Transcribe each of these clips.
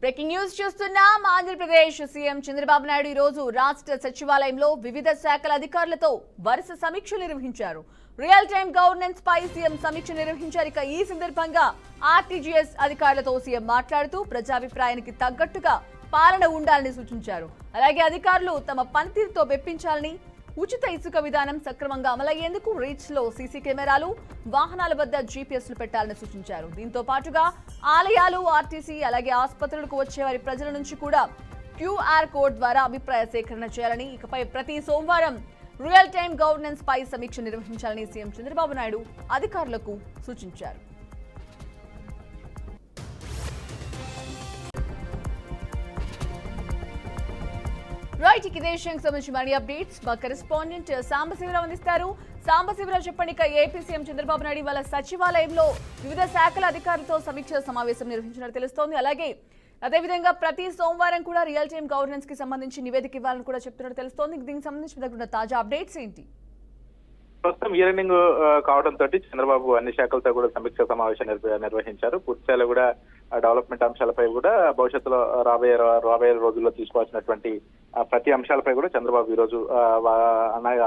Breaking news చూస్తున్నాం. Andhra Pradesh CM Chandrababu Naidu ఈ రోజు రాష్ట్ర సచివాలయంలో వివిధ శాఖల అధికారులతో వరుస సమీక్షలు నిర్వహించారు. రియల్ టైమ్ గవర్నెన్స్ పై సీఎం సమీక్ష నిర్వహించారు. ఇక ఈ సందర్భంగా ఆర్టీజీఎస్ అధికారులతో సీఎం మాట్లాడుతూ ప్రజాభిప్రాయానికి తగ్గట్టుగా పాలన ఉండాలని సూచించారు. అలాగే అధికారులు తమ పనితీరుతో మెప్పించాలని, ఉచిత ఇసుక విధానం సక్రమంగా అమలయ్యేందుకు రీచ్ లో సీసీ కెమెరాలు, వాహనాల వద్ద జీపీఎస్లు పెట్టాలని సూచించారు. దీంతో పాటుగా ఆలయాలు, ఆర్టీసీ అలాగే ఆసుపత్రులకు వచ్చే వారి ప్రజల నుంచి కూడా క్యూఆర్ కోడ్ ద్వారా అభిప్రాయ సేకరణ చేయాలని, ఇకపై ప్రతి సోమవారం రియల్ టైమ్ గవర్నెన్స్ పై సమీక్ష నిర్వహించాలని సీఎం చంద్రబాబు నాయుడు అధికారులకు సూచించారు. రైట్, ఇదే విషయానికి సంబంధించి మరిన్ని అప్డేట్స్ మా కరెస్పాండెంట్ సాంబశివరావు అందిస్తారు. సాంబశివరావు చెప్పండి, ఇక ఏపీ సీఎం చంద్రబాబు నాయుడు వాళ్ళ సచివాలయంలో వివిధ శాఖల అధికారులతో సమీక్ష సమావేశం నిర్వహించినట్టు తెలుస్తోంది. అలాగే అదేవిధంగా ప్రతి సోమవారం కూడా రియల్ టైమ్ గవర్నెన్స్ కి సంబంధించి నివేదిక ఇవ్వాలని కూడా చెప్తున్నట్టు తెలుస్తోంది. దీనికి సంబంధించి దగ్గర తాజా అప్డేట్స్ ఏంటి? ప్రస్తుతం ఇయర్ ఎండింగ్ కావడంతో చంద్రబాబు అన్ని శాఖలతో కూడా సమీక్ష సమావేశం నిర్వహించారు. పూర్తిస్థాయిలో కూడా డెవలప్మెంట్ అంశాలపై కూడా భవిష్యత్తులో రాబోయే రోజుల్లో తీసుకోవాల్సినటువంటి ప్రతి అంశాలపై కూడా చంద్రబాబు ఈ రోజు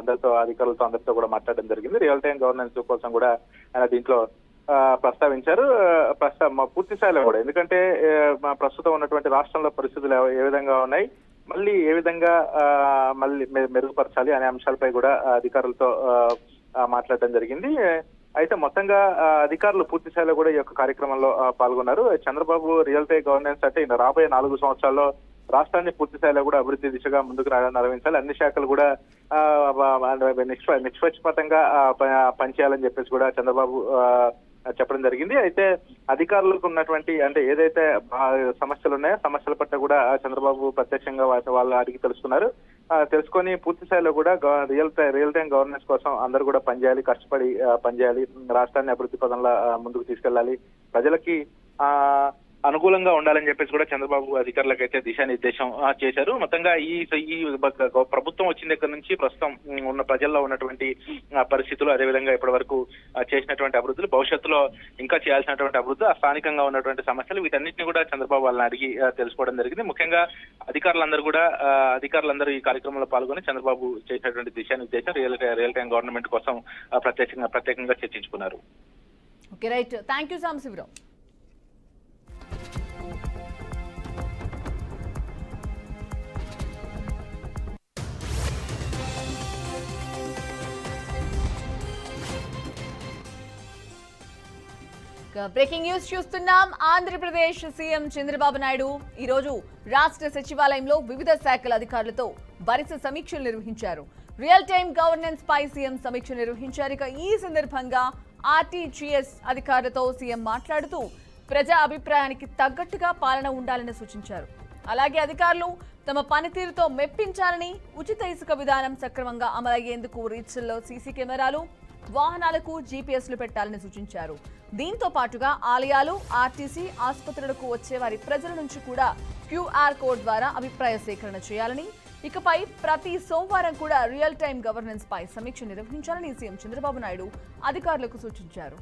అందరితో అధికారులతో అందరితో కూడా మాట్లాడడం జరిగింది. రియల్ టైం గవర్నెన్స్ కోసం కూడా ఆయన దీంట్లో ప్రస్తావించారు. పూర్తి స్థాయిలో కూడా, ఎందుకంటే ప్రస్తుతం ఉన్నటువంటి రాష్ట్రంలో పరిస్థితులు ఏ విధంగా ఉన్నాయి, మళ్ళీ ఏ విధంగా మళ్ళీ మెరుగుపరచాలి అనే అంశాలపై కూడా అధికారులతో మాట్లాడడం జరిగింది. అయితే మొత్తంగా అధికారులు పూర్తి స్థాయిలో కూడా ఈ యొక్క కార్యక్రమంలో పాల్గొన్నారు. చంద్రబాబు రియల్ టైమ్ గవర్నెన్స్ అంటే రాబోయే 4 సంవత్సరాల్లో రాష్ట్రాన్ని పూర్తి స్థాయిలో కూడా అభివృద్ధి దిశగా ముందుకు నిర్వహించాలి, అన్ని శాఖలు కూడా నిష్పక్షపాతంగా పనిచేయాలని చెప్పేసి కూడా చంద్రబాబు చెప్పడం జరిగింది. అయితే అధికారులకు ఉన్నటువంటి అంటే ఏదైతే సమస్యలు ఉన్నాయో సమస్యల పట్ల కూడా చంద్రబాబు ప్రత్యక్షంగా వాళ్ళు అడిగి తెలుసుకొని పూర్తి స్థాయిలో కూడా రియల్ టైం గవర్నెన్స్ కోసం అందరూ కూడా పనిచేయాలి, కష్టపడి పనిచేయాలి, రాష్ట్రాన్ని అభివృద్ధి పదంలో ముందుకు తీసుకెళ్లాలి, ప్రజలకి అనుకూలంగా ఉండాలని చెప్పేసి కూడా చంద్రబాబు అధికారులకు అయితే దిశానిర్దేశం చేశారు. మొత్తంగా ఈ ప్రభుత్వం వచ్చిన దగ్గర నుంచి ప్రస్తుతం ఉన్న ప్రజల్లో ఉన్నటువంటి పరిస్థితులు, అదేవిధంగా ఇప్పటి వరకు చేసినటువంటి అభివృద్ధులు, భవిష్యత్తులో ఇంకా చేయాల్సినటువంటి అభివృద్ధి, స్థానికంగా ఉన్నటువంటి సమస్యలు, వీటన్నిటిని కూడా చంద్రబాబు వాళ్ళని అడిగి తెలుసుకోవడం జరిగింది. ముఖ్యంగా అధికారులందరూ ఈ కార్యక్రమంలో పాల్గొని చంద్రబాబు చేసినటువంటి దిశానిర్దేశం రియల్ టైం గవర్నమెంట్ కోసం ప్రత్యేకంగా చర్చించుకున్నారు. Okay, right, thank you Sambasiva Rao. Breaking news చూస్తున్నాం. ఆంధ్రప్రదేశ్ సీఎం చంద్రబాబు నాయుడు ఈ రోజు రాష్ట్ర సచివాలయంలో వివిధ శాఖల అధికారులతో వరుస సమీక్షలు నిర్వహించారు. రియల్ టైమ్ గవర్నెన్స్ పై సీఎం సమీక్ష నిర్వహించారు. ఇక ఈ సందర్భంగా ఆర్టీజీఎస్ అధికారులతో సీఎం మాట్లాడుతూ ప్రజా అభిప్రాయానికి తగ్గట్టుగా పాలన ఉండాలని సూచించారు. అలాగే అధికారులు తమ పనితీరుతో మెప్పించాలని, ఉచిత ఇసుక విధానం సక్రమంగా అమలయ్యేందుకు రీచ్ల్లో సీసీ కెమెరాలు, వాహనాలకు జీపీఎస్లు పెట్టాలని సూచించారు. దీంతో పాటుగా ఆలయాలు, ఆర్టీసీ, ఆసుపత్రులకు వచ్చే వారి ప్రజల నుంచి కూడా క్యూఆర్ కోడ్ ద్వారా అభిప్రాయ సేకరణ చేయాలని, ఇకపై ప్రతి సోమవారం కూడా రియల్ టైమ్ గవర్నెన్స్ పై సమీక్ష నిర్వహించాలని సీఎం చంద్రబాబు నాయుడు అధికారులకు సూచించారు.